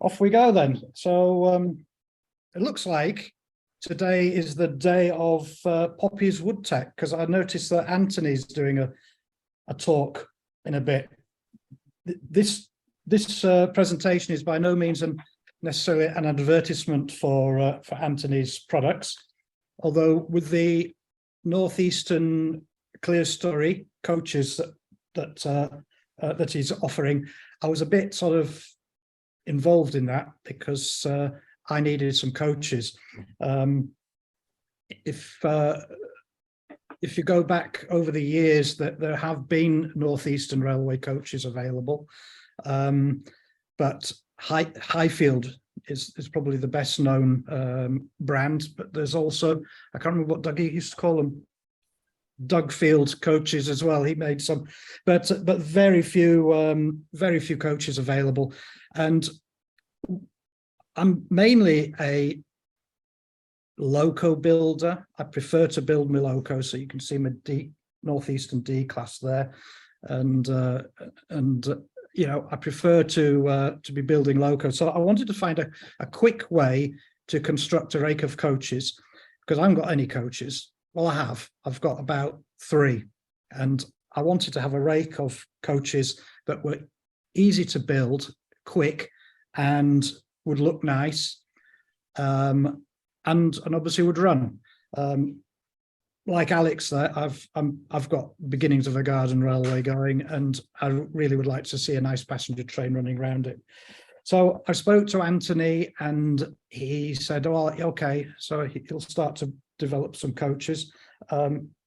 Off we go then. So it looks like today is the day of Poppy's Wood Tech, because I noticed that Anthony's doing a talk in a bit. This presentation is by no means necessarily an advertisement for Anthony's products, although with the Northeastern Clear Story coaches that he's offering, I was a bit sort of involved in that because I needed some coaches. If you go back over the years, that there have been Northeastern Railway coaches available, but Highfield is probably the best known brand. But there's also, I can't remember what Dougie used to call them, Dougfield coaches as well. He made some, but very few coaches available. And I'm mainly a loco builder. I prefer to build my loco, so you can see my Northeastern D class there, and you know, I prefer to be building loco. So I wanted to find a quick way to construct a rake of coaches, because I haven't got any coaches. Well, I've got about 3, and I wanted to have a rake of coaches that were easy to build, quick, and would look nice, and obviously would run. Like Alex there, I've got beginnings of a garden railway going, and I really would like to see a nice passenger train running around it. So I spoke to Anthony, and he said, "Oh, okay." So he'll start to develop some coaches,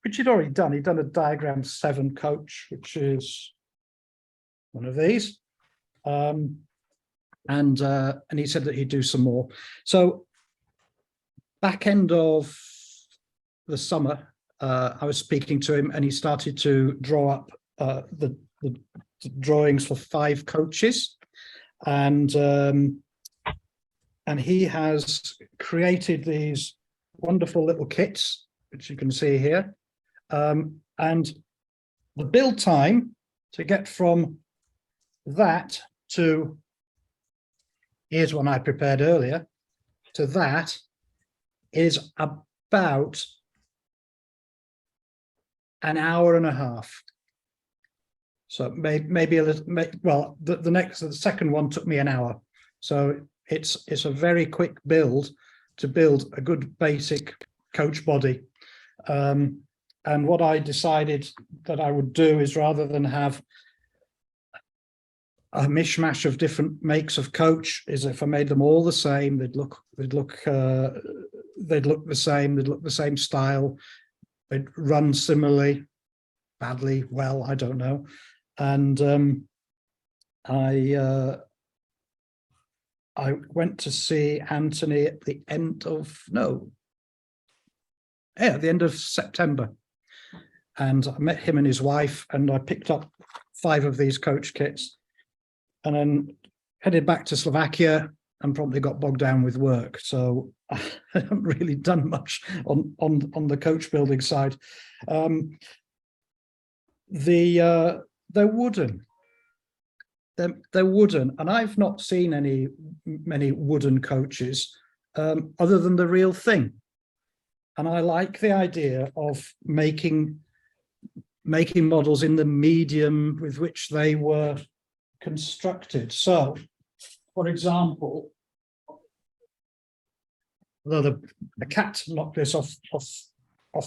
which he'd already done. He'd done a diagram 7 coach, which is one of these, and he said that he'd do some more. So back end of the summer, I was speaking to him, and he started to draw up the drawings for 5 coaches, and he has created these wonderful little kits, which you can see here, and the build time to get from that to, here's one I prepared earlier, to that is about an hour and a half. So maybe a little, well, the second one took me an hour. So it's a very quick build to build a good basic coach body. And what I decided that I would do is, rather than have a mishmash of different makes of coach, is if I made them all the same, they'd look the same, they'd look the same style, they'd run similarly, badly, well, I don't know. And I went to see Anthony at the end of the end of September, and I met him and his wife, and I picked up 5 of these coach kits, and then headed back to Slovakia and probably got bogged down with work. So I haven't really done much on the coach building side. They're wooden. They're wooden, and I've not seen many wooden coaches other than the real thing. And I like the idea of making models in the medium with which they were constructed. So, for example, although the cat knocked this off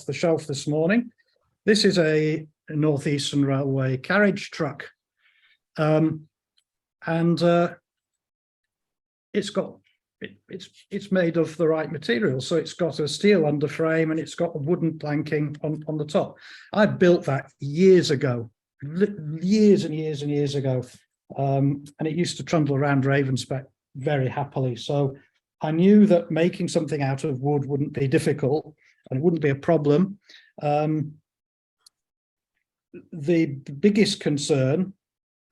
the shelf this morning, this is a Northeastern Railway carriage truck, and it's made of the right material. So it's got a steel underframe, and it's got a wooden planking on the top. I built that years ago, years and years and years ago, and it used to trundle around Ravensbeck very happily. So I knew that making something out of wood wouldn't be difficult, and it wouldn't be a problem. The biggest concern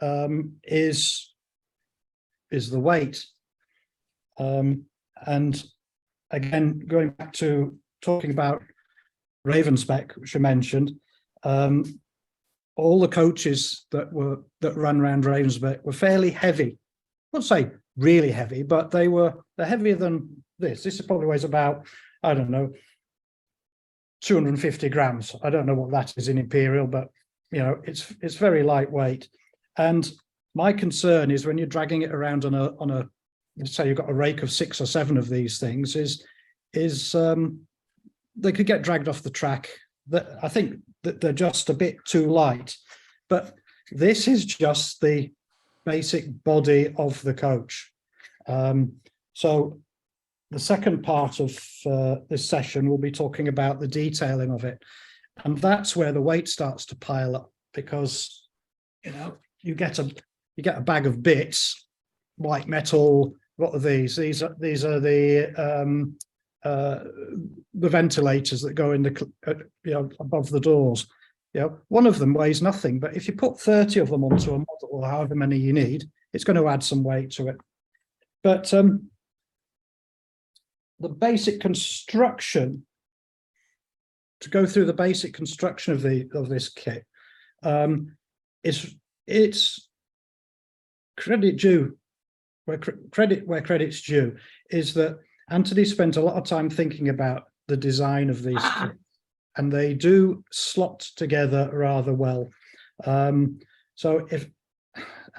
is the weight. And again, going back to talking about Ravensbeck, which I mentioned, all the coaches that ran around Ravensbeck were fairly heavy, wouldn't say really heavy, but they're heavier than this. This probably weighs about, I don't know, 250 grams. I don't know what that is in imperial, but it's very lightweight. And my concern is when you're dragging it around on a let's say you've got a rake of 6 or 7 of these things, is they could get dragged off the track. That I think that they're just a bit too light. But this is just the basic body of the coach. So the second part of this session, we'll be talking about the detailing of it. And that's where the weight starts to pile up, because you get a bag of bits, white metal. What are these? These are the ventilators that go in the above the doors. One of them weighs nothing, but if you put 30 of them onto a model, or however many you need, it's going to add some weight to it. But the basic construction, to go through the basic construction of this kit, it's credit due, where credit's due, is that Anthony spent a lot of time thinking about the design of these kits, and they do slot together rather well. So if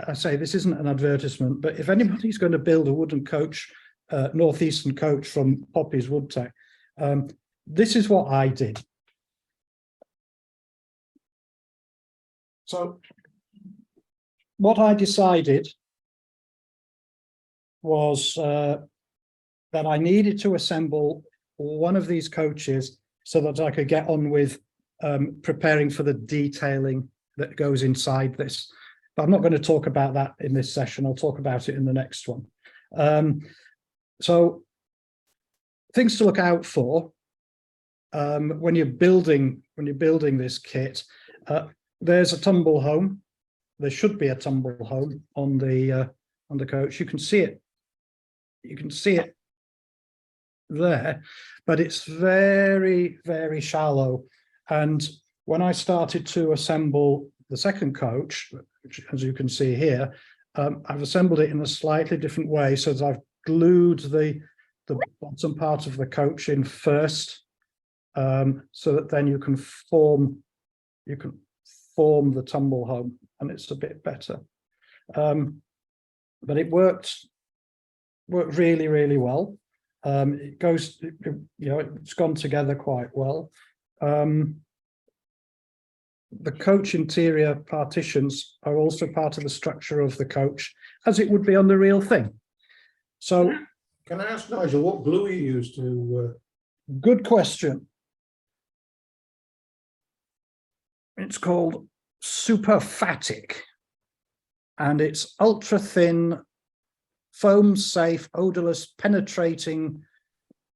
I say, this isn't an advertisement, but if anybody's going to build a wooden coach, northeastern coach from Poppy's Woodtech, this is what I did. So what I decided was that I needed to assemble one of these coaches so that I could get on with preparing for the detailing that goes inside this. But I'm not going to talk about that in this session. I'll talk about it in the next one. So things to look out for when you're building this kit. There's a tumble home. There should be a tumble home on the coach. You can see it. You can see it there, but it's very, very shallow. And when I started to assemble the second coach, which, as you can see here, I've assembled it in a slightly different way. So that I've glued the bottom part of the coach in first, so that then you can form the tumble home, and it's a bit better. But it worked really, really well. It goes, it's gone together quite well. The coach interior partitions are also part of the structure of the coach, as it would be on the real thing. So, can I ask Nigel what glue you used to? Good question. It's called Superfatic, and it's ultra thin, foam safe, odorless, penetrating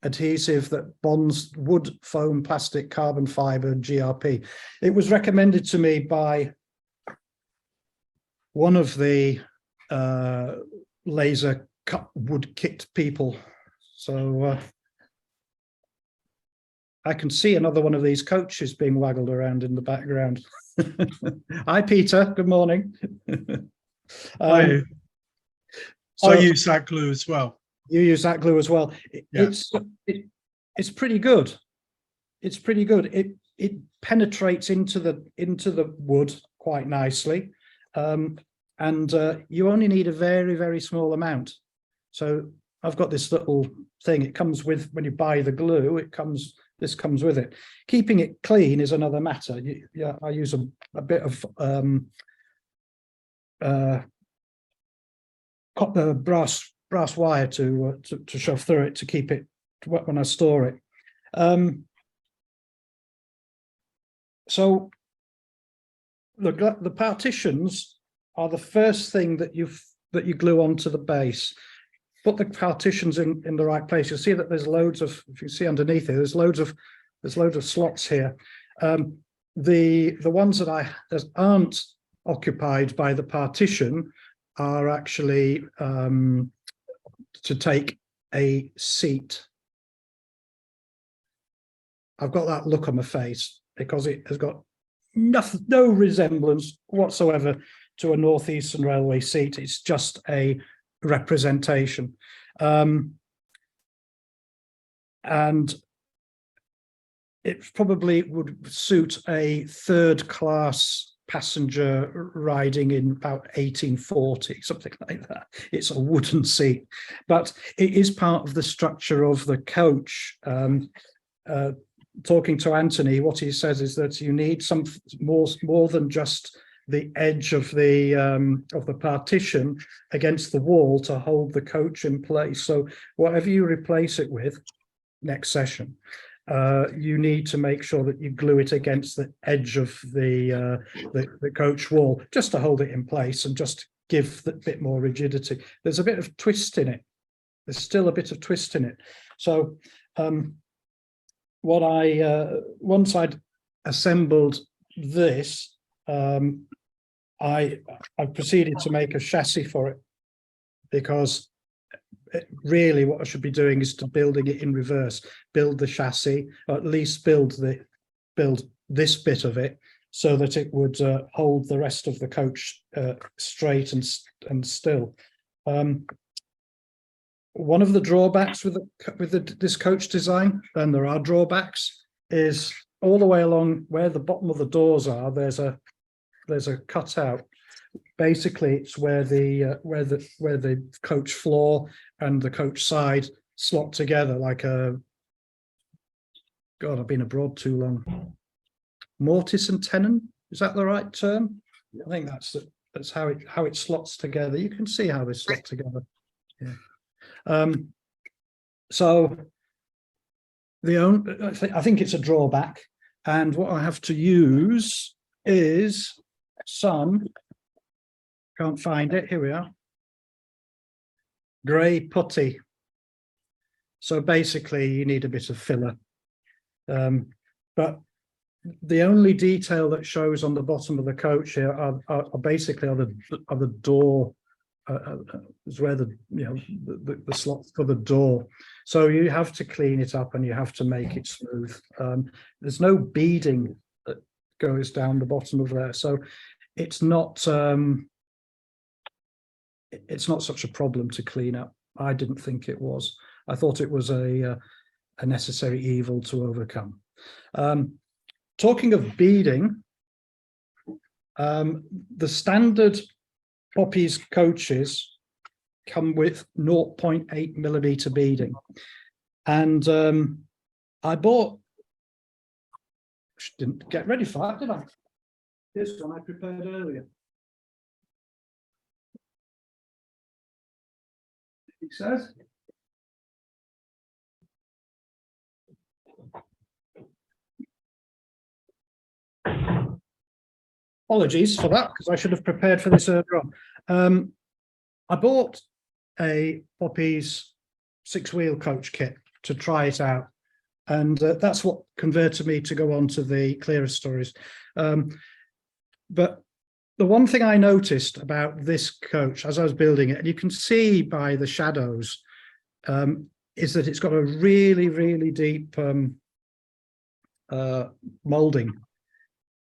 adhesive that bonds wood, foam, plastic, carbon fiber, GRP. It was recommended to me by one of the laser cut wood kit people. So I can see another one of these coaches being waggled around in the background. Hi, Peter. Good morning. I use that glue as well. You use that glue as well. Yeah. It's pretty good. It's pretty good. It penetrates into the wood quite nicely, and you only need a very, very small amount. So I've got this little thing. It comes with, when you buy the glue, this comes with it. Keeping it clean is another matter. I use a bit of copper brass wire to shove through it to keep it when I store it. So the partitions are the first thing that you glue onto the base. Put the partitions in the right place. You'll see that there's loads of, if you see underneath here, there's loads of slots here. The ones that aren't occupied by the partition are actually to take a seat. I've got that look on my face because it has got no resemblance whatsoever to a Northeastern Railway seat. It's just a representation. And it probably would suit a third-class passenger riding in about 1840, something like that. It's a wooden seat, but it is part of the structure of the coach. Talking to Anthony, what he says is that you need some more than just the edge of the partition against the wall to hold the coach in place. So whatever you replace it with next session, you need to make sure that you glue it against the edge of the coach wall just to hold it in place and just give a bit more rigidity. There's a bit of twist in it. There's still a bit of twist in it. So once I'd assembled this, I proceeded to make a chassis for it, because really what I should be doing is to building it in reverse, build the chassis, or at least build this bit of it so that it would hold the rest of the coach straight and still. One of the drawbacks with this coach design, and there are drawbacks, is all the way along where the bottom of the doors are, there's a cutout. Basically, it's where the coach floor and the coach side slot together like a, God, I've been abroad too long. Mortise and tenon, is that the right term? I think that's how it slots together. You can see how they slot together. Yeah. So I think it's a drawback, and what I have to use is some, can't find it, here we are, grey putty. So basically you need a bit of filler, but the only detail that shows on the bottom of the coach here are basically the door, is where the slots for the door. So you have to clean it up and you have to make it smooth. There's no beading that goes down the bottom of there, so it's not such a problem to clean up. I didn't think it was. I thought it was a necessary evil to overcome. Talking of beading, the standard Poppy's coaches come with 0.8 millimeter beading, and I bought, didn't get ready for that, did I? This one I prepared earlier. It says apologies for that, because I should have prepared for this earlier on. I bought a Poppy's 6-wheel coach kit to try it out, and that's what converted me to go on to the clearer stories. But the one thing I noticed about this coach as I was building it, and you can see by the shadows, is that it's got a really, really deep moulding,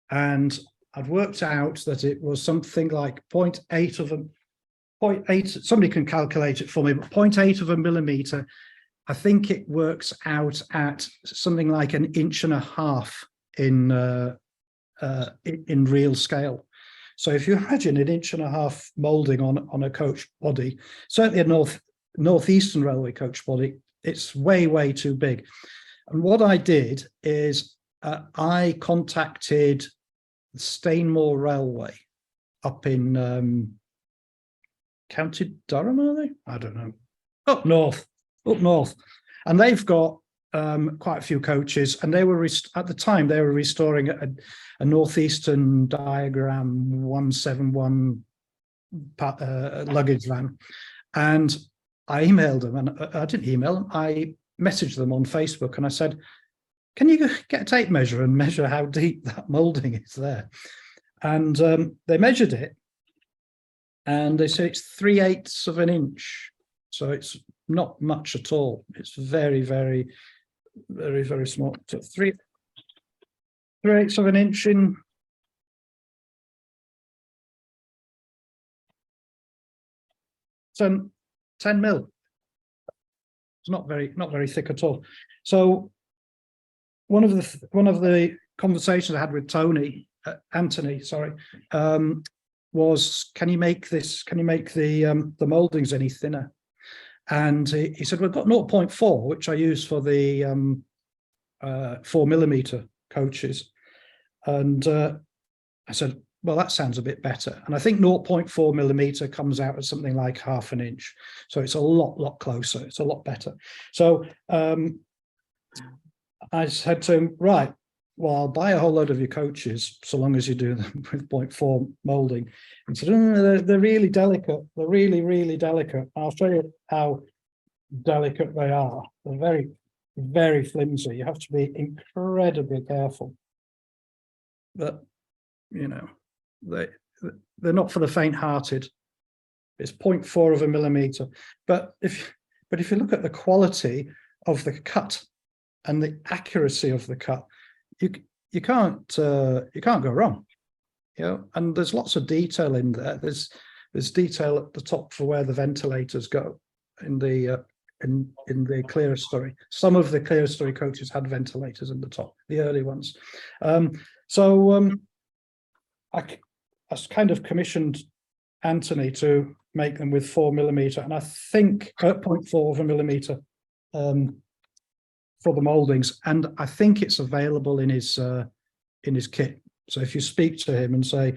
and I'd worked out that it was something like 0.8 of a 0.8, somebody can calculate it for me, but 0.8 of a millimeter. I think it works out at something like 1.5 inches in real scale. So if you imagine 1.5 inches moulding on a coach body, certainly a northeastern railway coach body, it's way, way too big. And what I did is I contacted Stainmore Railway up in County Durham, are they? I don't know. Up north, and they've got quite a few coaches, and they were at the time they were restoring a Northeastern Diagram 171 luggage van, and I emailed them, and I didn't email them, I messaged them on Facebook, and I said, can you get a tape measure and measure how deep that moulding is there? And they measured it, and they said it's 3/8 of an inch. So it's not much at all. It's very, very, very, very small. So 3/8 of an inch in. So 10 mil. It's not very thick at all. So one of the conversations I had with Anthony, sorry, was, can you make the moldings any thinner? And he said, we've got 0.4, which I use for the 4mm coaches. And I said, well, that sounds a bit better. And I think 0.4mm comes out as something like 1/2 inch. So it's a lot closer. It's a lot better. So I said to him, right, well, I'll buy a whole load of your coaches, so long as you do them with 0.4 molding. And he said, they're really delicate. They're really delicate. I'll show you how delicate they are. They're very flimsy. You have to be incredibly careful. But, you know, they're not for the faint-hearted. It's 0.4 of a millimeter. But if you look at the quality of the cut and the accuracy of the cut, you can't go wrong. You know, and there's lots of detail in there. There's detail at the top for where the ventilators go in the clerestory. Some of the clerestory coaches had ventilators in the top, the early ones. I kind of commissioned Anthony to make them with 4mm, and I think 0.4 of a millimeter for the moldings, and I think it's available in his kit. So if you speak to him and say,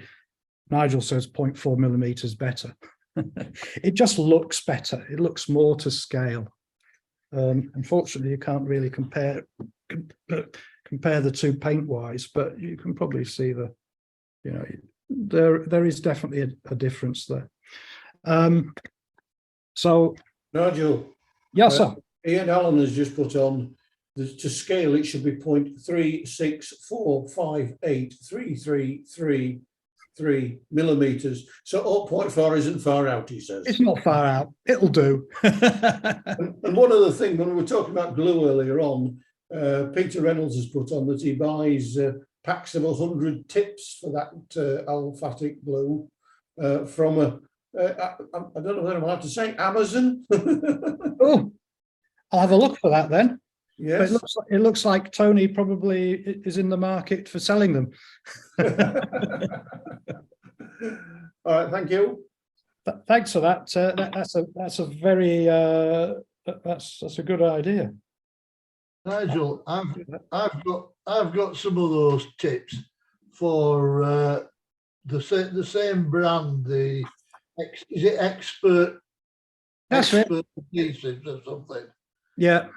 Nigel says 0.4mm is better, it just looks better. It looks more to scale. Unfortunately, you can't really compare the two paint-wise, but you can probably see the, you know, there is definitely a difference there. So Nigel. yes, sir. Ian Allen has just put on, to scale it should be 0.364583333 millimeters. So 0.4 isn't far out, he says. It's not far out. It'll do. And one other thing, when we were talking about glue earlier on, Peter Reynolds has put on that he buys packs of 100 tips for that aliphatic glue from I don't know what I'm allowed to say, Amazon. Oh, I'll have a look for that then. Yes. But it looks like Tony probably is in the market for selling them. All right, thank you. Thanks for that. That's a very that's a good idea. Nigel, I've got some of those tips for the same brand. Is it Expert? That's it. Expert adhesives or something. Yeah.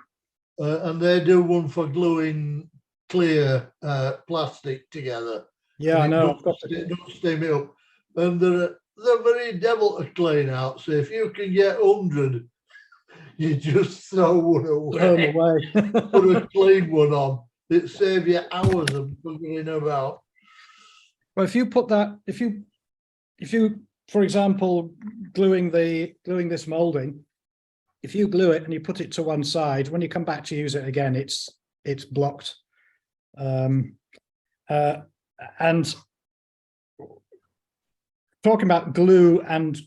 And they do one for gluing clear plastic together. Yeah, I know. It don't steam it up, and they're very devil to clean out. So if you can get 100, you just throw one away. Put a clean one on. It saves you hours of buggering about. Well, if you put that, if you, for example, gluing this molding, if you glue it and you put it to one side, when you come back to use it again, it's blocked. And talking about glue and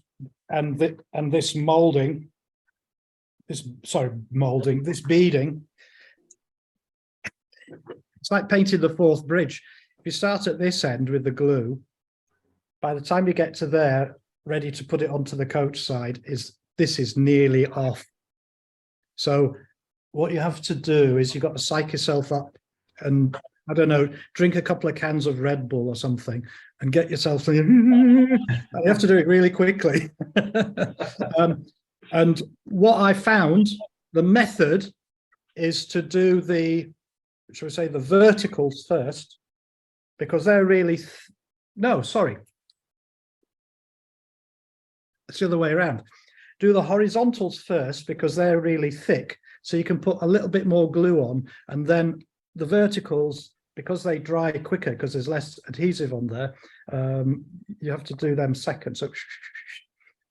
this molding, this beading, it's like painting the Forth Bridge. If you start at this end with the glue, by the time you get to there, ready to put it onto the coach side, this is nearly off. So what you have to do is you've got to psych yourself up and, I don't know, drink a couple of cans of Red Bull or something and get yourself and you have to do it really quickly. And what I found, the method is to do the, shall we say, the verticals first, because they're really, no, sorry. It's the other way around. Do the horizontals first because they're really thick. So you can put a little bit more glue on, and then the verticals, because they dry quicker because there's less adhesive on there, you have to do them second. So,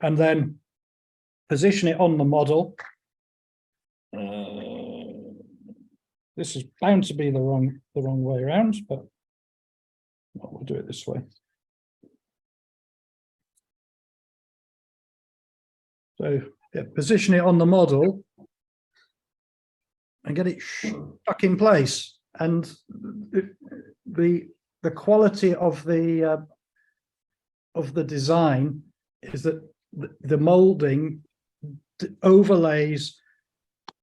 and then position it on the model. This is bound to be the wrong way around, but we'll do it this way. So position it on the model and get it stuck in place. And the quality of the design is that the molding overlays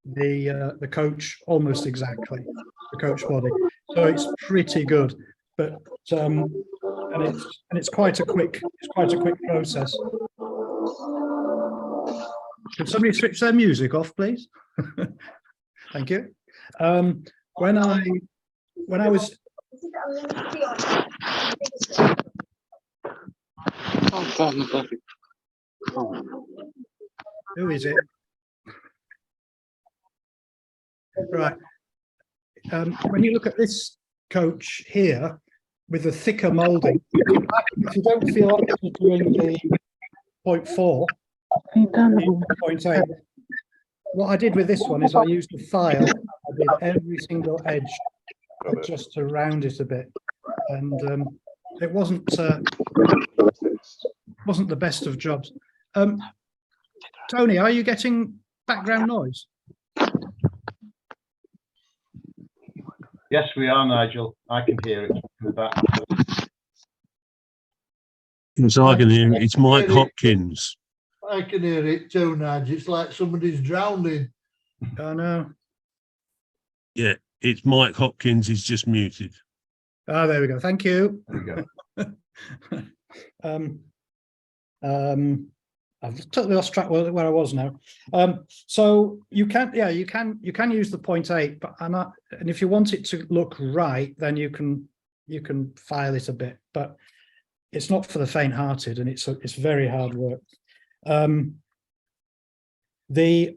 the coach almost exactly, the coach body. So it's pretty good, but and it's quite a quick process. Can somebody switch their music off, please? Thank you. When I was who is it? Right. When you look at this coach here with the thicker molding, if you don't feel like doing the 0.4, 0.8, what I did with this one is I used a file. I did every single edge just to round it a bit, and it wasn't the best of jobs. Tony, are you getting background noise? Yes, we are, Nigel. I can hear it from the back. Yes, I can hear it. It's Mike Hopkins. I can hear it too, Nigel. It's like somebody's drowning. Oh no. Yeah, it's Mike Hopkins. He's just muted. Oh, there we go. Thank you. There we go. I've totally lost track where I was now. So you can use the 0.8, but and if you want it to look right, then you can file it a bit, but it's not for the faint-hearted, and it's very hard work. The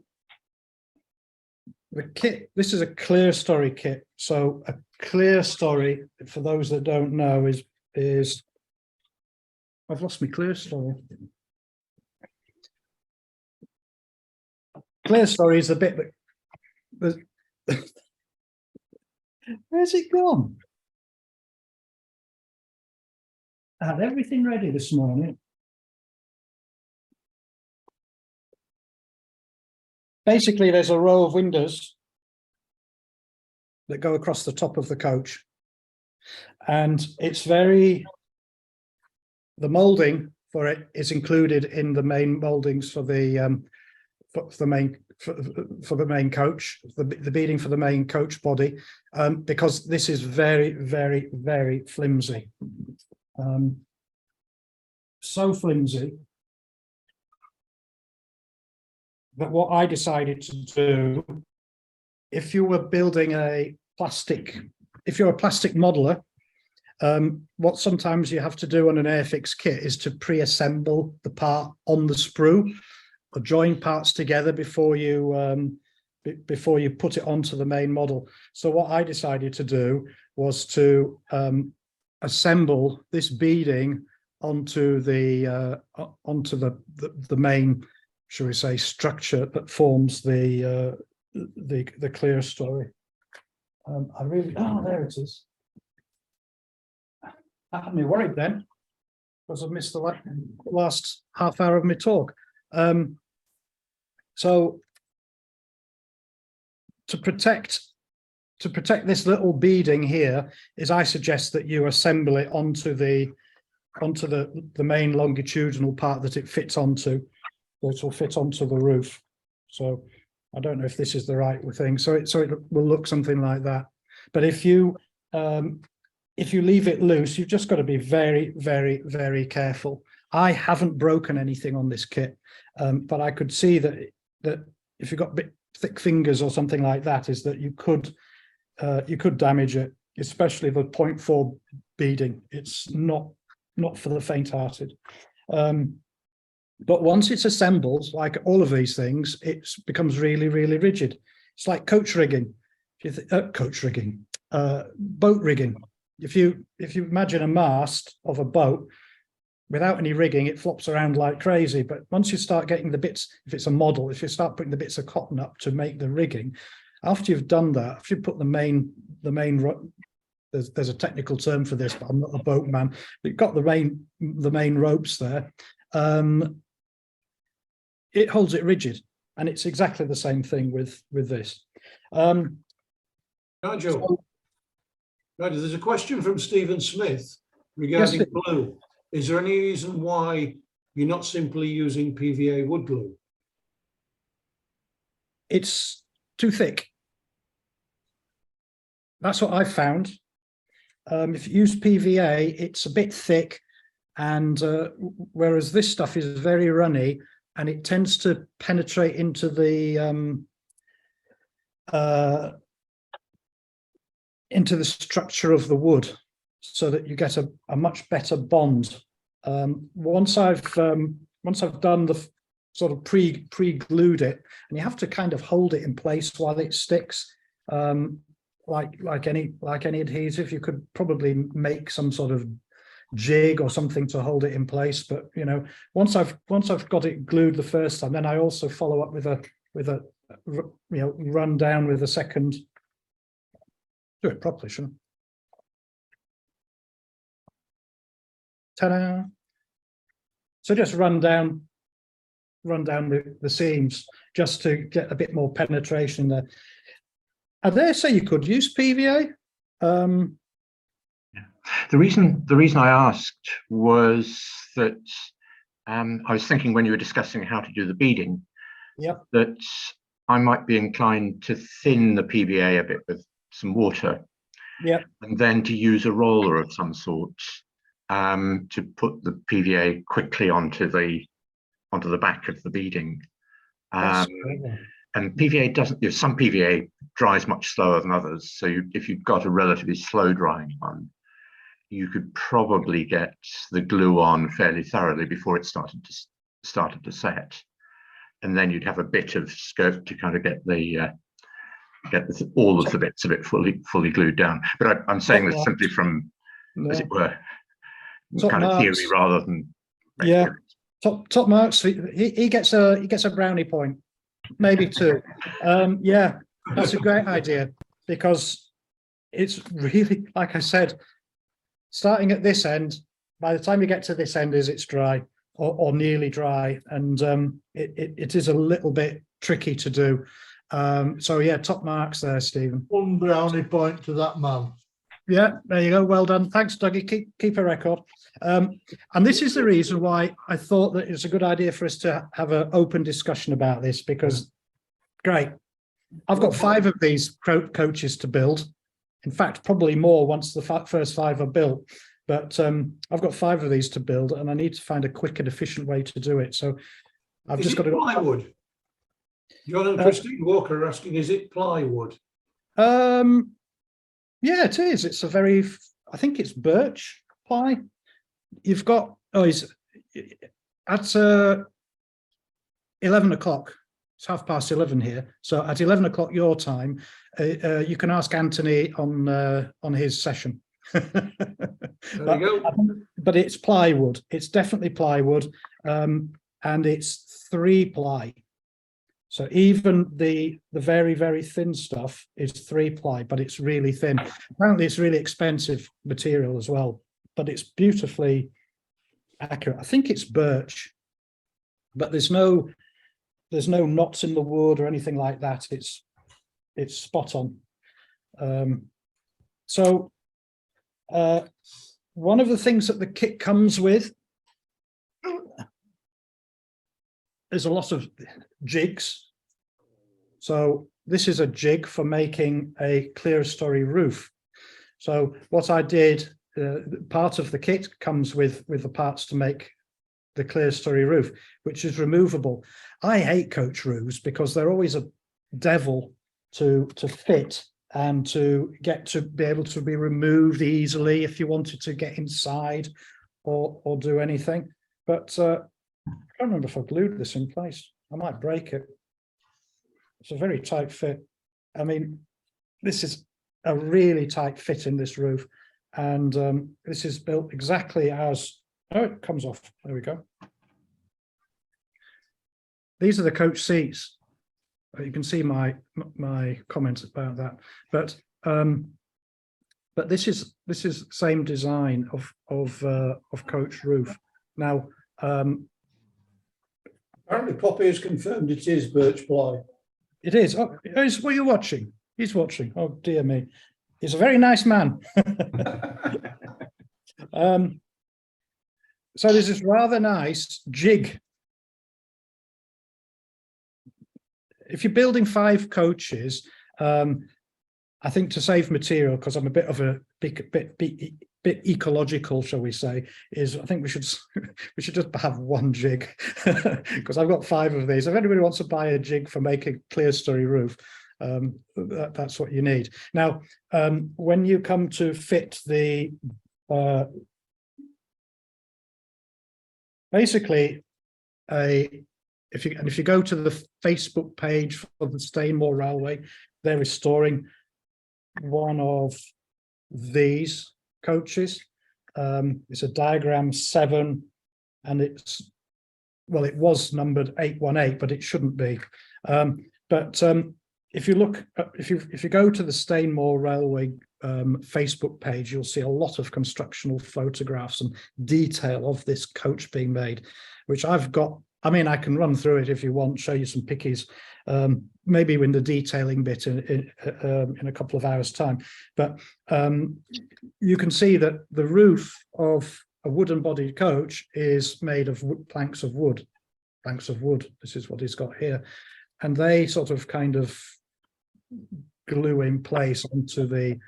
kit, this is a clear story kit. So a clear story, for those that don't know, is I've lost my clear story. Clear story is the bit that where's it gone? I had everything ready this morning. Basically, there's a row of windows that go across the top of the coach, and the molding for it is included in the main moldings for the main coach, the beading for the main coach body, because this is very, very, very flimsy. So flimsy that what I decided to do, if you're a plastic modeler, what sometimes you have to do on an Airfix kit is to pre-assemble the part on the sprue, or join parts together before you put it onto the main model. So what I decided to do was to assemble this beading onto the main, shall we say, structure that forms the clear story. There it is. That had me worried then, because I've missed the last half hour of my talk. So to protect this little beading here is, I suggest that you assemble it onto the main longitudinal part that it fits onto, so it will fit onto the roof. So I don't know if this is the right thing. So it will look something like that. But if you leave it loose, you've just got to be very, very, very careful. I haven't broken anything on this kit, but I could see that if you've got bit thick fingers or something like that, is that you could damage it, especially the 0.4 beading. It's not for the faint-hearted. But once it's assembled, like all of these things, it becomes really, really rigid. It's like coach rigging. If you boat rigging. If you imagine a mast of a boat without any rigging, it flops around like crazy. But once you start getting the bits, if it's a model, if you start putting the bits of cotton up to make the rigging, after you've done that, after you put the main, there's a technical term for this, but I'm not a boatman. You've got the main ropes there. it holds it rigid, and it's exactly the same thing with this. Nigel, Nigel, there's a question from Stephen Smith regarding Yes, glue. Is there any reason why you're not simply using PVA wood glue? it's too thick. That's what I've found. If you use PVA, it's a bit thick, and whereas this stuff is very runny, and it tends to penetrate into the structure of the wood, so that you get a much better bond. Once I've done the sort of pre-glued it, and you have to kind of hold it in place while it sticks. Like any adhesive, you could probably make some sort of jig or something to hold it in place. But you know, once I've got it glued the first time, then I also follow up with a run down with a second. Do it properly, sure. Ta-da! So just run down the seams just to get a bit more penetration there. I dare say you could use PVA. The reason I asked was that I was thinking when you were discussing how to do the beading, Yep. that I might be inclined to thin the PVA a bit with some water, Yep. and then to use a roller of some sort to put the PVA quickly onto the back of the beading. And PVA doesn't, some PVA dries much slower than others. So if you've got a relatively slow drying one, you could probably get the glue on fairly thoroughly before it started to set. And then you'd have a bit of scope to kind of get all of the bits of it fully glued down. But I'm saying this simply from, as it were, kind of theory rather than. Yeah, top marks. He gets a brownie point. Maybe two. Yeah, that's a great idea, because it's really, like I said, starting at this end, by the time you get to this end, it's dry or nearly dry, and it is a little bit tricky to do. So yeah, top marks there, Stephen. One brownie point to that man. Yeah, there you go. Well done. Thanks, Dougie. Keep a record. And this is the reason why I thought that it's a good idea for us to have an open discussion about this, because, great, I've got 5 of these coaches to build. In fact, probably more once the first 5 are built. But I've got 5 of these to build, and I need to find a quick and efficient way to do it. So I've just got to go. Plywood? John and Christine Walker are asking, is it plywood? Yeah, it is. It's a very, I think it's birch ply. You've got, it's at 11 o'clock. It's 11:30 here. So at 11 o'clock your time, you can ask Anthony on his session. There you go. But it's plywood. It's definitely plywood, and it's 3 ply. So even the very, very thin stuff is 3 ply, but it's really thin. Apparently it's really expensive material as well, but it's beautifully accurate. I think it's birch, but there's no knots in the wood or anything like that. It's spot on. So one of the things that the kit comes with is a lot of jigs. So this is a jig for making a clerestory roof. So what I did, part of the kit comes with the parts to make the clerestory roof, which is removable. I hate coach roofs because they're always a devil to fit and to get to be able to be removed easily if you wanted to get inside or do anything. But I can't remember if I glued this in place. I might break it. It's a very tight fit. I mean, this is a really tight fit in this roof, and this is built exactly as, oh, it comes off. There we go. These are the coach seats. You can see my comments about that, but this is same design of coach roof. Now, Apparently Poppy has confirmed it is birch ply. It is. Oh, it's what you're watching. He's watching. Oh dear me. He's a very nice man. So there's this rather nice jig. If you're building 5 coaches, I think to save material, because I'm a bit of a bit ecological, shall we say, is I think we should just have 1 jig, because I've got 5 of these. If anybody wants to buy a jig for making a clerestory roof, that's what you need. Now, when you come to fit the basically if you go to the Facebook page for the Stainmore Railway, they're restoring one of these coaches. It's a diagram 7, and it was numbered 818, but it shouldn't be. If you look, if you go to the Stainmore Railway Facebook page, you'll see a lot of constructional photographs and detail of this coach being made, which I've got. I mean, I can run through it if you want, show you some pickies, maybe in the detailing bit in a couple of hours' time. But you can see that the roof of a wooden bodied coach is made of planks of wood. This is what he's got here. And they sort of kind of glue in place onto the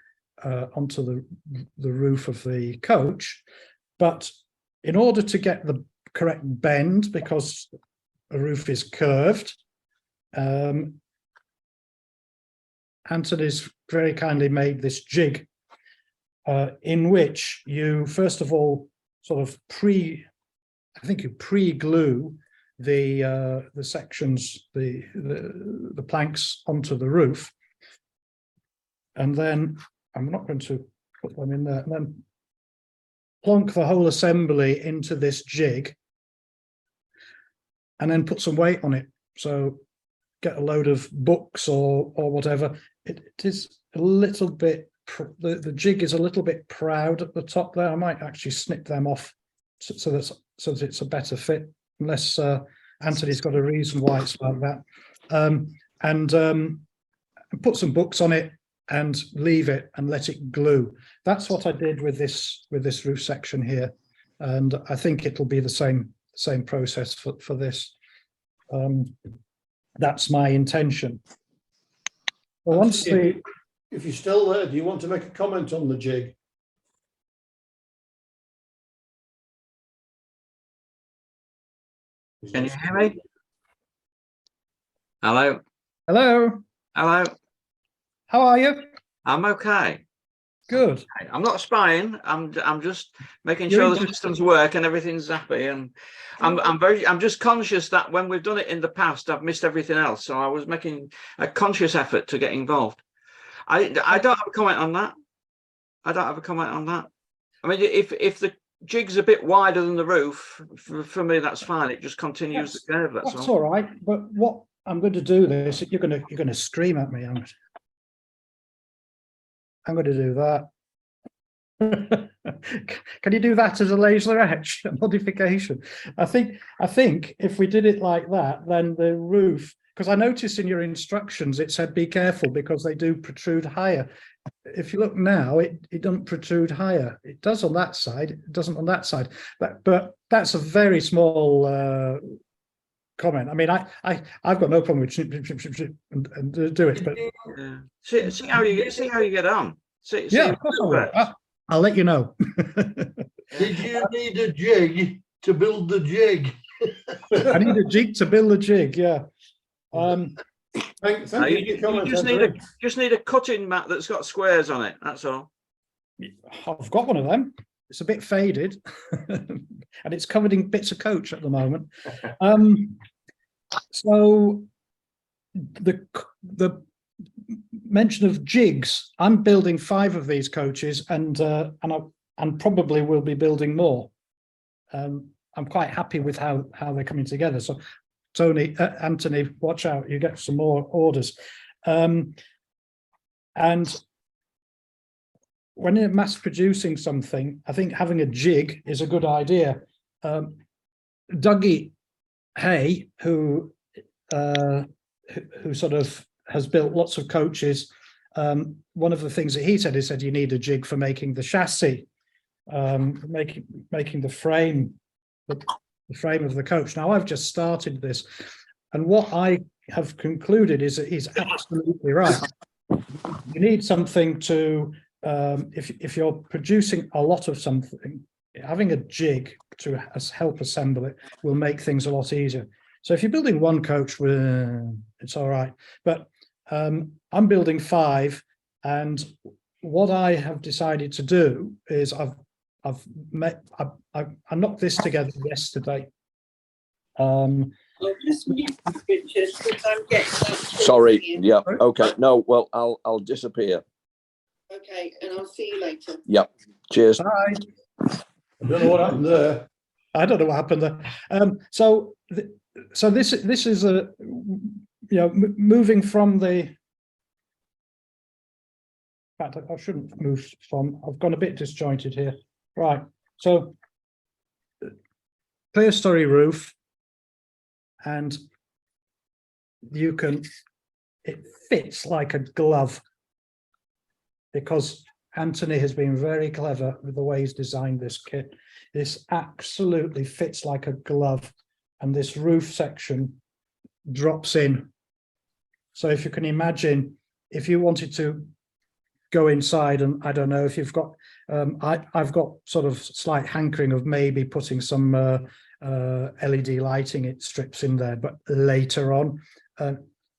roof of the coach. But in order to get the correct bend, because a roof is curved, Anthony's very kindly made this jig in which you first of all sort of pre-glue the sections, the planks onto the roof, and then I'm not going to put them in there, and then plonk the whole assembly into this jig, and then put some weight on it. So get a load of books or whatever. It is a little bit, the jig is a little bit proud at the top there. I might actually snip them off so that it's a better fit, unless Anthony's got a reason why it's like that. And put some books on it and leave it and let it glue. That's what I did with this roof section here, and I think it'll be the same process for this. That's my intention. Well, once if you're still there, do you want to make a comment on the jig? Can you hear me? Hello. Hello. Hello. How are you? I'm okay. Good. I'm not spying. I'm just making sure the systems work and everything's happy. And I'm just conscious that when we've done it in the past, I've missed everything else. So I was making a conscious effort to get involved. I don't have a comment on that. I mean, if the jig's a bit wider than the roof, for me that's fine. It just continues the curve. That's all right. But what I'm going to do this, you're going to scream at me. I'm going to do that. Can you do that as a laser etch modification? I think if we did it like that, then the roof, because I noticed in your instructions it said be careful because they do protrude higher. If you look now, it doesn't protrude higher. It does on that side, it doesn't on that side. But that's a very small comment. I mean, I've got no problem with and do it. But see how you get on. Yeah, of course I will. I'll let you know. Did you need a jig to build the jig? I need a jig to build the jig. Yeah. Thank you just need a cutting mat that's got squares on it. That's all. I've got one of them. It's a bit faded, and it's covered in bits of coach at the moment. So the mention of jigs. I'm building 5 of these coaches, and probably will be building more. I'm quite happy with how they're coming together. So, Anthony, watch out! You get some more orders. And when you're mass producing something, I think having a jig is a good idea. Dougie Hay, who sort of has built lots of coaches, one of the things that he said you need a jig for making the chassis, making the frame, the frame of the coach. Now I've just started this, and what I have concluded is that he's absolutely right. You need something to, if you're producing a lot of something, having a jig to help assemble it will make things a lot easier. So if you're building one coach, it's all right. But I'm building 5, and what I have decided to do is I knocked this together yesterday. I'll just mute Richard because I'm getting that. Sorry. Yeah. Okay. No. Well, I'll disappear. Okay, and I'll see you later. Yep. Cheers. Bye. I don't know what happened there. I don't know what happened there. So this is a, moving from the. In fact, I shouldn't move from. I've gone a bit disjointed here. Right. So clear story roof, and it fits like a glove, because Anthony has been very clever with the way he's designed this kit. This absolutely fits like a glove, and this roof section drops in. So if you can imagine, if you wanted to go inside, and I don't know if you've got, I've got sort of slight hankering of maybe putting some LED lighting strips in there, but later on,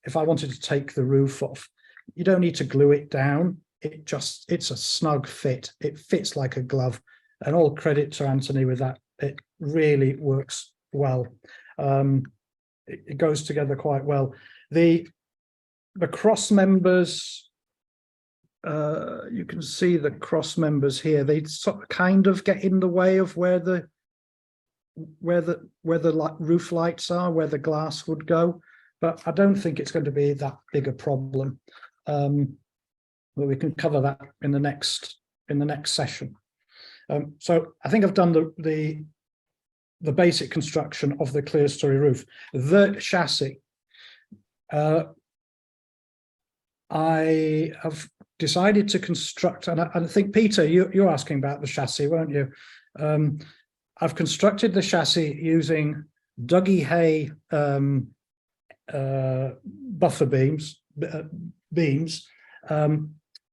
if I wanted to take the roof off, you don't need to glue it down. It's a snug fit. It fits like a glove, and all credit to Anthony with that. It really works well. It goes together quite well. The cross members, you can see the cross members here. They sort of kind of get in the way of where the roof lights are, where the glass would go, but I don't think it's going to be that big a problem. But we can cover that in the next session. So I think I've done the basic construction of the clear story roof. The chassis, I have decided to construct, and I think Peter, you're asking about the chassis, weren't you? I've constructed the chassis using Dougie Hay buffer beams,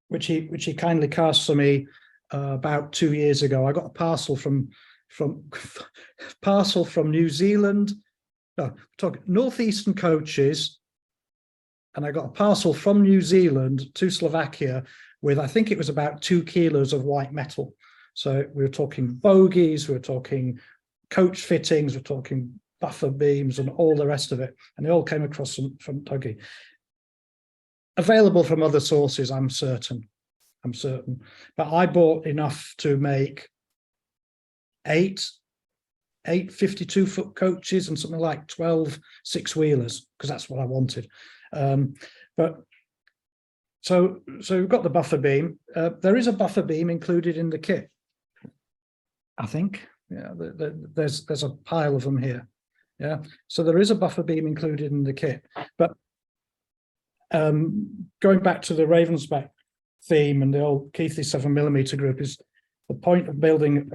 which he kindly cast for me about 2 years ago. I got a parcel from New Zealand, talking Northeastern Coaches, and I got a parcel from New Zealand to Slovakia with, I think it was about 2 kilos of white metal. So we were talking bogies, we were talking coach fittings, we're talking buffer beams and all the rest of it. And they all came across from Dougie. Available from other sources, I'm certain. But I bought enough to make 8 52-foot coaches and something like 12 6-wheelers, because that's what I wanted. But so we've got the buffer beam. There is a buffer beam included in the kit, I think. Yeah, there's a pile of them here. Yeah, so there is a buffer beam included in the kit. But going back to the Ravensback theme and the old Keithley 7mm group, is the point of building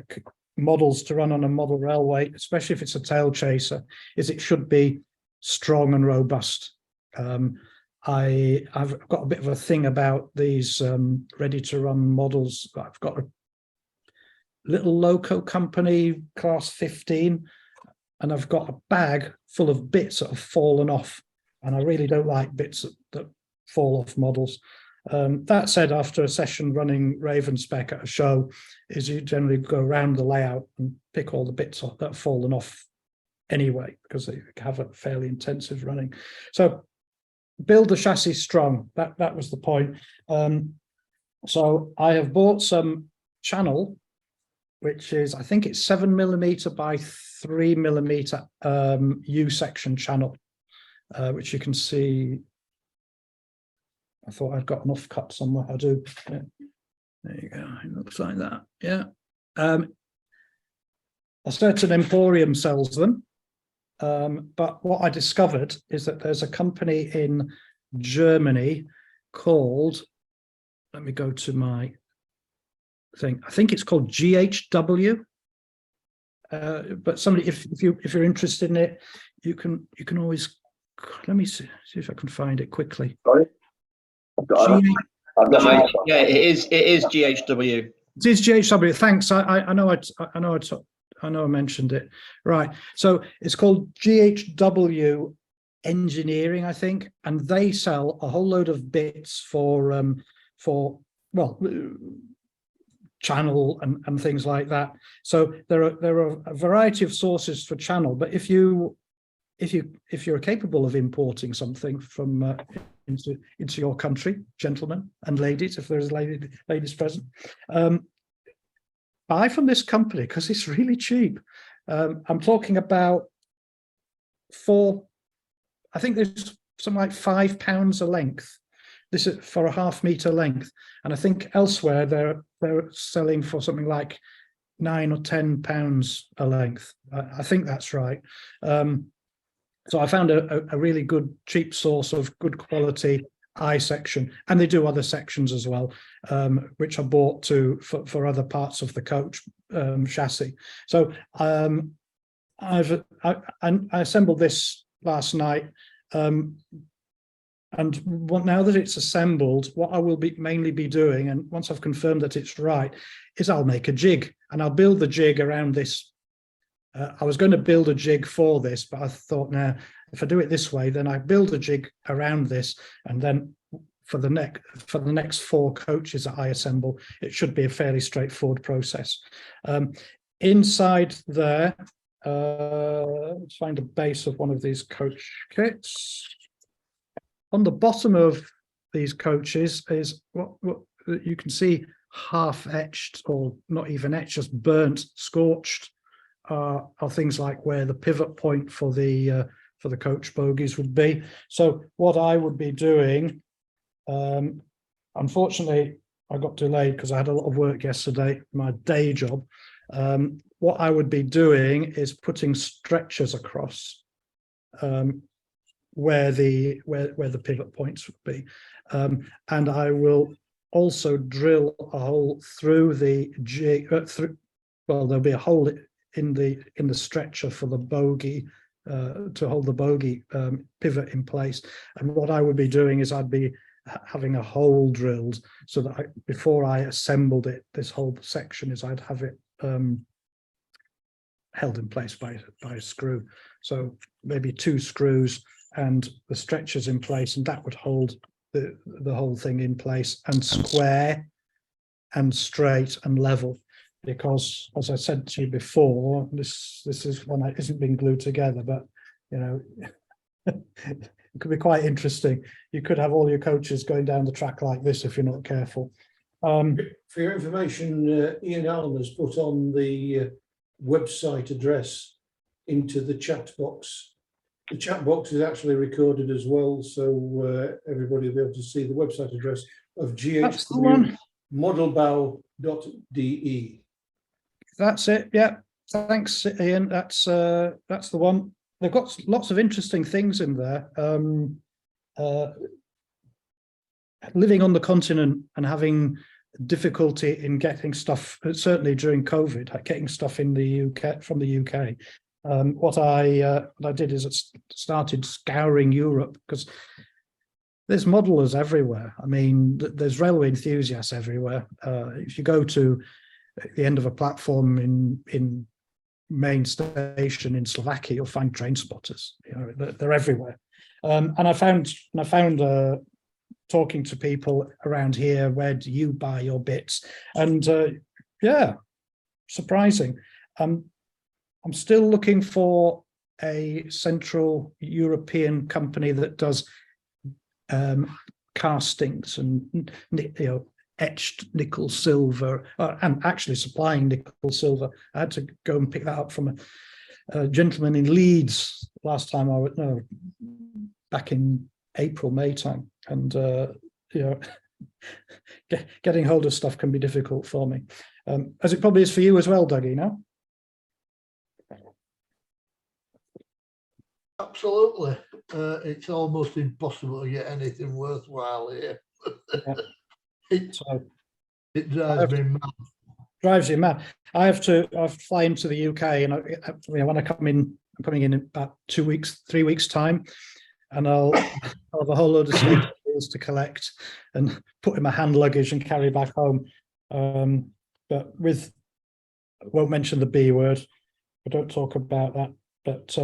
models to run on a model railway, especially if it's a tail chaser, is it should be strong and robust. I've got a bit of a thing about these ready-to-run models. I've got a little loco company, class 15, and I've got a bag full of bits that have fallen off, and I really don't like bits that fall off models. That said, after a session running Ravenspec at a show, is you generally go around the layout and pick all the bits that have fallen off anyway, because they have a fairly intensive running. So build the chassis strong. That was the point. So I have bought some channel, which is, I think it's 7mm by 3mm U-section channel, which you can see. I thought I'd got enough cut somewhere. I do. Yeah. There you go. It looks like that. Yeah. A certain Emporium sells them. But what I discovered is that there's a company in Germany called, let me go to my thing. I think it's called GHW. But somebody, if you're interested in it, you can always, let me see if I can find it quickly. Sorry? Yeah, it is GHW. It is GHW. Thanks. I know I mentioned it. Right. So it's called GHW Engineering, I think, and they sell a whole load of bits for well, channel and things like that. So there are a variety of sources for channel, but if you're capable of importing something from into your country, gentlemen and ladies, if there's ladies present, buy from this company because it's really cheap. I'm talking about I think there's something like £5 a length. This is for a half-meter length, and I think elsewhere they're selling for something like £9 or £10 a length. I think that's right. So I found a really good cheap source of good quality I section, and they do other sections as well, which are bought for other parts of the coach chassis. So I assembled this last night. And now that it's assembled, what I will mainly be doing, and once I've confirmed that it's right, is I'll make a jig, and I'll build the jig around this. I was going to build a jig for this, but I thought, now if I do it this way, then I build a jig around this, and then for the next 4 coaches that I assemble, it should be a fairly straightforward process. Inside there, let's find a base of one of these coach kits. On the bottom of these coaches is what you can see half etched, or not even etched, just burnt, scorched, are things like where the pivot point for the coach bogies would be. So what I would be doing, unfortunately, I got delayed because I had a lot of work yesterday, my day job. What I would be doing is putting stretchers across where the pivot points would be, and I will also drill a hole through the jig. Well, there'll be a hole in the stretcher for the bogey to hold the bogey pivot in place. And what I would be doing is I'd be having a hole drilled so that before I assembled it, this whole section is I'd have it held in place by a screw. So maybe 2 screws and the stretchers in place, and that would hold the whole thing in place and square and straight and level. Because, as I said to you before, this is one that isn't being glued together, but you know, it could be quite interesting. You could have all your coaches going down the track like this if you're not careful. For your information, Ian Allen has put on the website address into the chat box. The chat box is actually recorded as well, so everybody will be able to see the website address of ghwmodelbau.de. That's it. Yeah. Thanks, Ian. That's the one. They've got lots of interesting things in there. Living on the continent and having difficulty in getting stuff, certainly during COVID, getting stuff in the UK from the UK. What I did is I started scouring Europe, because there's modelers everywhere. I mean, there's railway enthusiasts everywhere. If you go to the end of a platform in main station in Slovakia, you'll find train spotters. You know, they're everywhere. And I found talking to people around here, where do you buy your bits? And yeah, surprising. I'm still looking for a Central European company that does castings and, you know, etched nickel silver, and actually supplying nickel silver. I had to go and pick that up from a gentleman in Leeds last time I was, no, back in April, May time. And you know, getting hold of stuff can be difficult for me, as it probably is for you as well, Dougie, no? Absolutely. It's almost impossible to get anything worthwhile here. It, So it drives me mad. drives you mad. I have to fly into the UK, and when I come in, I'm coming in about 2 weeks, 3 weeks time, and I'll have a whole load of stainless steels to collect and put in my hand luggage and carry back home. But with, I won't mention the B word. I don't talk about that. But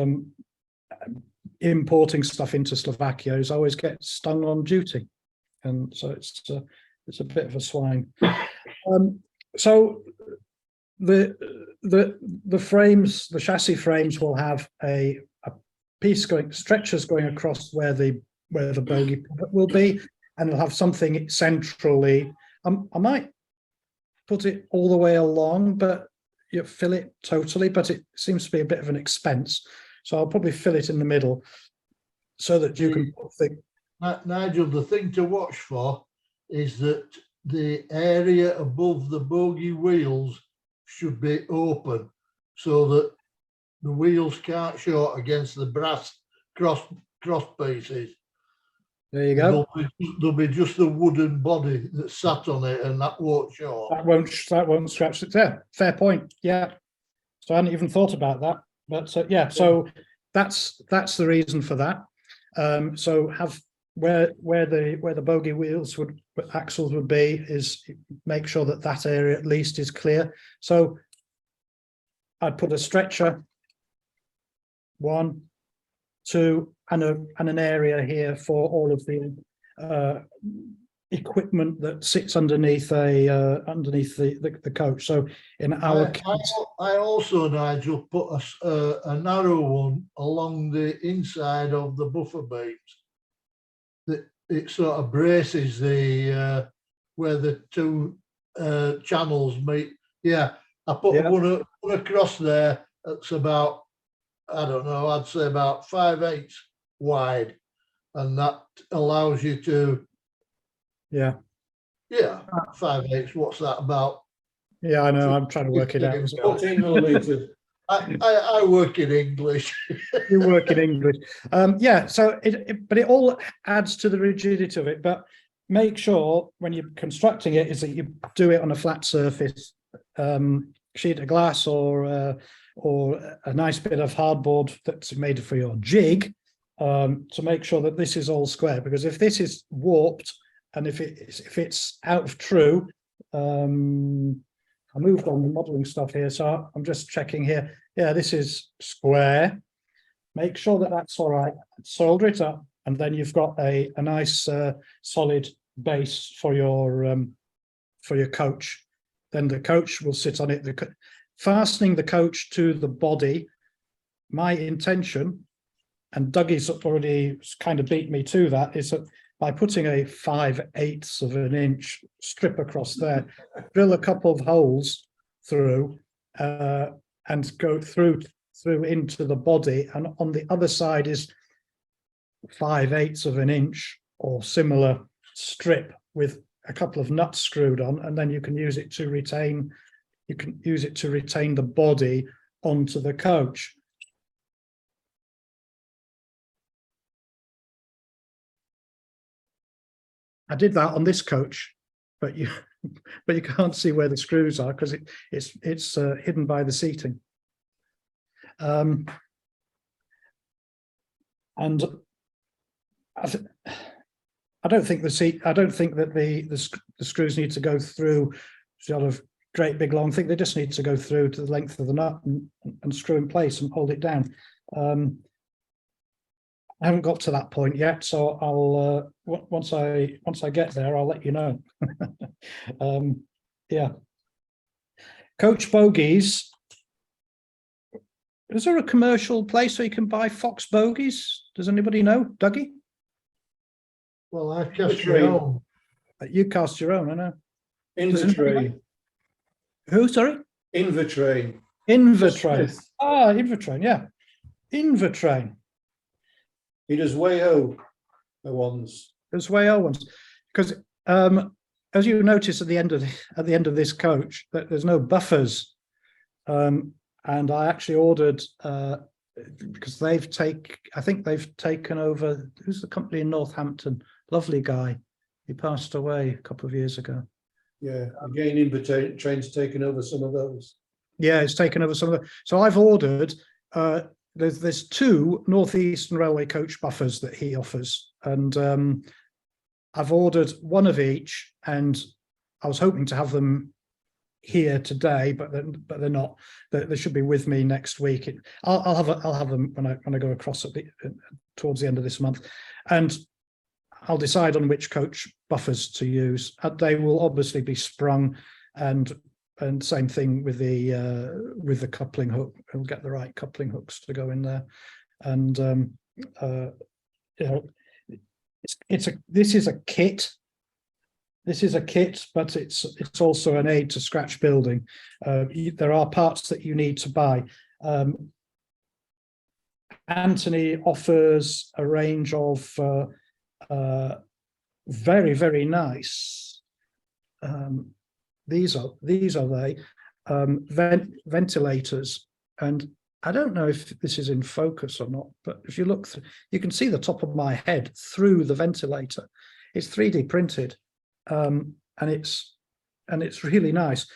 importing stuff into Slovakia is always get stung on duty, and so it's a bit of a swine. So the frames, the chassis frames, will have a piece going, stretchers going across where the bogey will be, and it'll have something centrally. I might put it all the way along, but you fill it totally, but it seems to be a bit of an expense. So I'll probably fill it in the middle so that you can think. Nigel, the thing to watch for is that the area above the bogey wheels should be open so that the wheels can't short against the brass cross pieces. There you go. There'll be just the wooden body that sat on it, and that won't short. That won't scratch it. Yeah, fair point. Yeah. So I hadn't even thought about that, but yeah. So that's the reason for that. So have where the bogey wheels axles would be, is make sure that area at least is clear. So I'd put a stretcher, 1, 2, and an area here for all of the equipment that sits underneath the coach. So in our case, I also, Nigel, put a narrow one along the inside of the buffer beams. That it sort of braces the where the two channels meet. Yeah, I put one across there. That's about, I don't know, I'd say about 5/8 wide, and that allows you to. Yeah, 5/8. What's that about? Yeah, I know. I'm trying to work it out. 14 millimeters. I work in English. You work in English. Yeah, so but it all adds to the rigidity of it. But make sure when you're constructing it is that you do it on a flat surface, sheet of glass or a nice bit of hardboard that's made for your jig, to make sure that this is all square. Because if this is warped and if it's out of true, I moved on the modeling stuff here, so I'm just checking here. Yeah, this is square. Make sure that that's all right. Solder it up, and then you've got a nice solid base for your coach. Then the coach will sit on it. Fastening the coach to the body. My intention, and Dougie's already kind of beat me to that, is that by putting a 5/8 of an inch strip across there, drill a couple of holes through and go through into the body, and on the other side is 5/8 of an inch or similar strip with a couple of nuts screwed on, and then you can use it to retain. You can use it to retain the body onto the coach. I did that on this coach, but you can't see where the screws are because it's hidden by the seating. And I don't think that the screws need to go through sort of great big long thing. They just need to go through to the length of the nut and screw in place and hold it down. I haven't got to that point yet, so I'll once I get there, I'll let you know. Yeah, coach bogies. Is there a commercial place where you can buy Fox bogies? Does anybody know, Dougie? Well, I cast your own. You cast your own, I know. Invertrain. Who? Sorry. Invertrain. Invertrain. Ah, Invertrain. Yeah, Invertrain. He does Wayo ones. There's Wayo ones, because as you notice at the end of this coach, that there's no buffers, and I actually ordered because I think they've taken over, who's the company in Northampton? Lovely guy. He passed away a couple of years ago. Yeah, again, Train's taken over some of those. Yeah, it's taken over some of the, so I've ordered, there's 2 Northeastern Railway coach buffers that he offers, and I've ordered one of each, and I was hoping to have them here today, but they're not. They should be with me next week. I'll have them when I go across towards the end of this month, and I'll decide on which coach buffers to use. They will obviously be sprung, and same thing with the coupling hook. We'll get the right coupling hooks to go in there, and you know, this is a kit. This is a kit, but it's also an aid to scratch building. There are parts that you need to buy. Anthony offers a range of very, very nice. These are they ventilators, and I don't know if this is in focus or not, but if you look, you can see the top of my head through the ventilator. It's 3D printed. And it's really nice.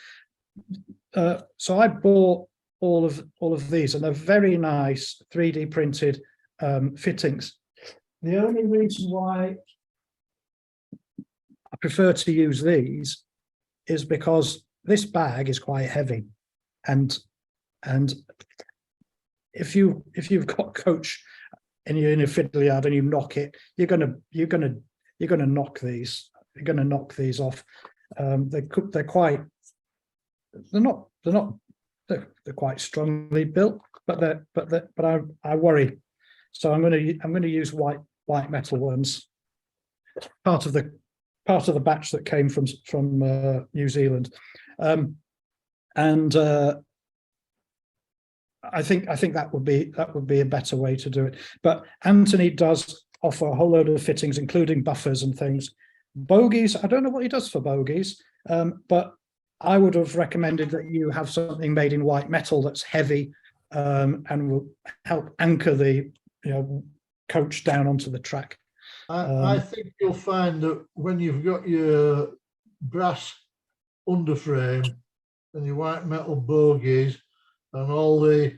So I bought all of these, and they're very nice 3D printed fittings. The only reason why I prefer to use these is because this bag is quite heavy, and if you've got coach and you're in a fiddle yard and you knock it, you're gonna knock these. You're going to knock these off. They're quite strongly built, but I worry. So I'm going to use white metal ones. Part of the batch that came from New Zealand, and I think that would be a better way to do it. But Anthony does offer a whole load of fittings, including buffers and things. Bogies, I don't know what he does for bogies, but I would have recommended that you have something made in white metal that's heavy, and will help anchor the coach down onto the track. I think you'll find that when you've got your brass underframe and your white metal bogies and all the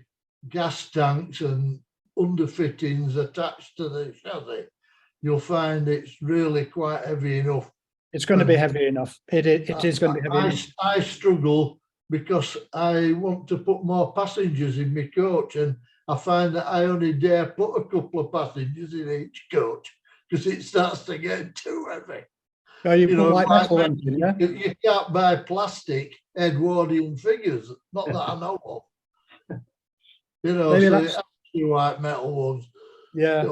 gas tanks and underfittings attached to the chassis, you'll find it's really quite heavy enough. It's going to be heavy enough. It is going to be heavy enough. I struggle because I want to put more passengers in my coach, and I find that I only dare put a couple of passengers in each coach because it starts to get too heavy. Oh, you put white metal ones in, yeah? You can't buy plastic Edwardian figures, not that I know of. Maybe so that's white metal ones. Yeah.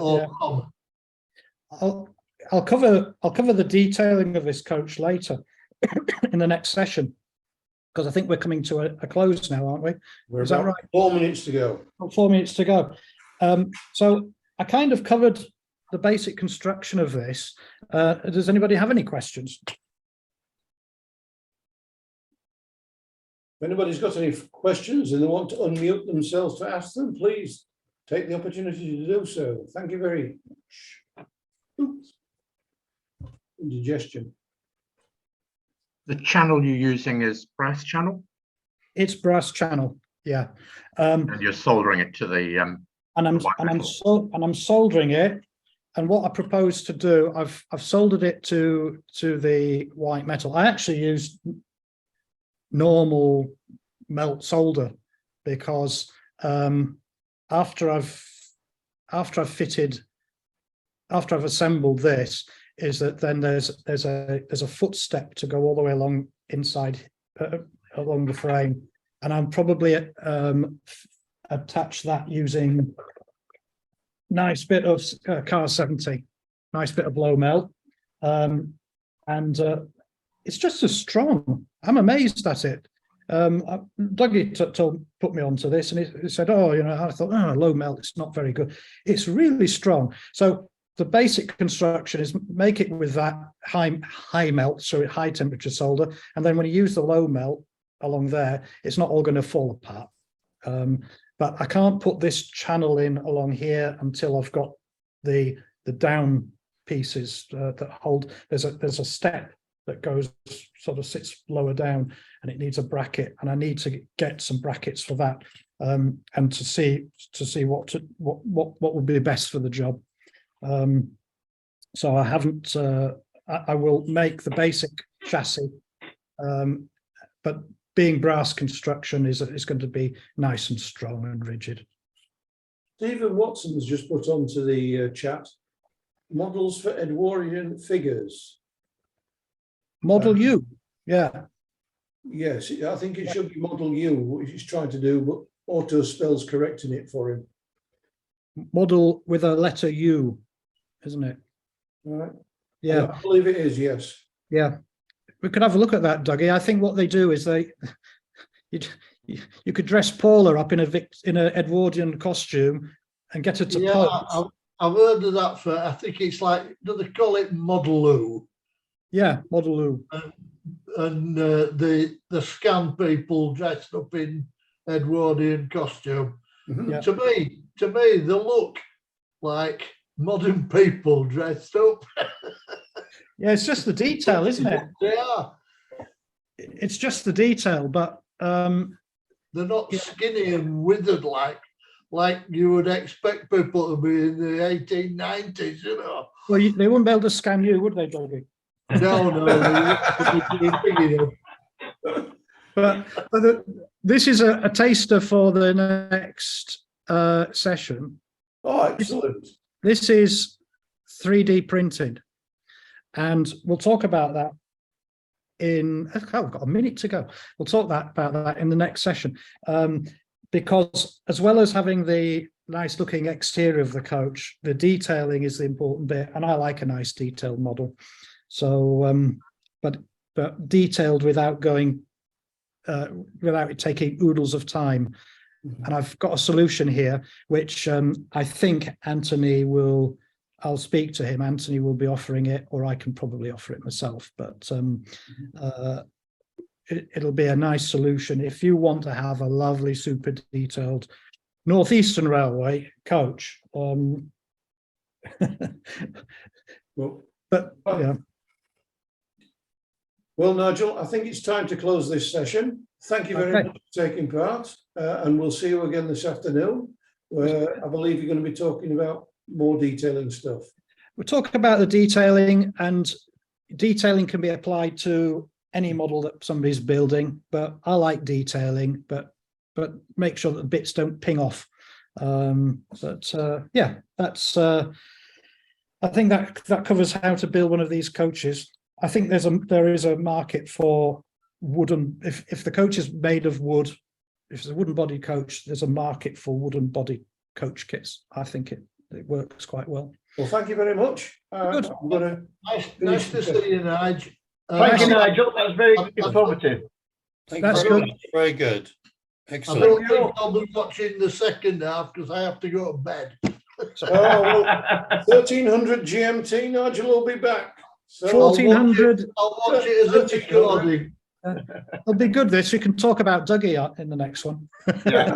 I'll cover the detailing of this coach later in the next session, because I think we're coming to a close now, aren't we? Is that right? 4 minutes to go. 4 minutes to go. So I kind of covered the basic construction of this. Does anybody have any questions? If anybody's got any questions and they want to unmute themselves to ask them, please take the opportunity to do so. Thank you very much. Oops. Indigestion. The channel you're using is brass channel? It's brass channel, yeah. And you're soldering it to the I'm soldering it. And what I propose to do, I've soldered it to the white metal. I actually used normal melt solder because after I've assembled this, is that then there's a footstep to go all the way along inside along the frame, and I'm probably attach that using nice bit of car 70, nice bit of blow melt, and it's just as strong. I'm amazed at it. Dougie put me onto this, and he said, "Oh, I thought, low melt, it's not very good." It's really strong. So the basic construction is make it with that high melt, so high temperature solder, and then when you use the low melt along there, it's not all going to fall apart. but I can't put this channel in along here until I've got the down pieces that hold. There's a step that goes sort of sits lower down, and it needs a bracket, and I need to get some brackets for that, and to see what would be best for the job. So I haven't. I will make the basic chassis, but being brass construction is going to be nice and strong and rigid. Stephen Watson's just put onto the chat models for Edwardian figures. Model U, yeah. Yes, I think it should be Model U, what he's trying to do, but auto spells correcting it for him. Model with a letter U, isn't it? Right. Yeah, I believe it is, yes. yeah. We could have a look at that, Dougie. I think what they do is you could dress Paula up in a Edwardian costume and get her to pose. I've heard of that for, I think it's like, do they call it Modeloo? Yeah, Model U. And the scan people dressed up in Edwardian costume. Yeah. To me, they look like modern people dressed up. Yeah, it's just the detail, isn't it? They are. It's just the detail, but they're not skinny and withered like you would expect people to be in the 1890s, you know. Well, they wouldn't be able to scan you, would they, Dougie? No. But this is a taster for the next session. Oh, excellent. This is 3D printed, and we'll talk about that in, we've got a minute to go. We'll talk about that in the next session, because as well as having the nice looking exterior of the coach, the detailing is the important bit, and I like a nice detailed model. So, but detailed without going, without it taking oodles of time. And I've got a solution here, which I think Anthony will, I'll speak to him. Anthony will be offering it, or I can probably offer it myself, but it'll be a nice solution. If you want to have a lovely, super detailed Northeastern Railway coach, well, yeah. Well, Nigel, I think it's time to close this session. Thank you very much for taking part, and we'll see you again this afternoon, where I believe you're going to be talking about more detailing stuff. We'll talk about the detailing, and detailing can be applied to any model that somebody's building, but I like detailing, but make sure that the bits don't ping off. Yeah, that's I think that covers how to build one of these coaches. I think there is a market for wooden, if the coach is made of wood, if it's a wooden body coach, there's a market for wooden body coach kits. I think it works quite well. Well, thank you very much. Good. Nice to see you, Nigel. Thank you, Nigel. That was very informative. That's good. Very good. I Excellent. don't think I'll be watching the second half because I have to go to bed. Oh, well, 1300 GMT, Nigel will be back. So 1400. I'll watch it as a recording. It'll be good. This we can talk about Dougie in the next one. Yeah.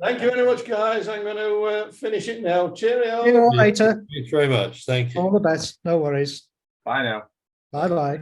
Thank you very much, guys. I'm going to finish it now. Cheerio. See you all later. Thanks very much. Thank you. All the best. No worries. Bye now. Bye bye.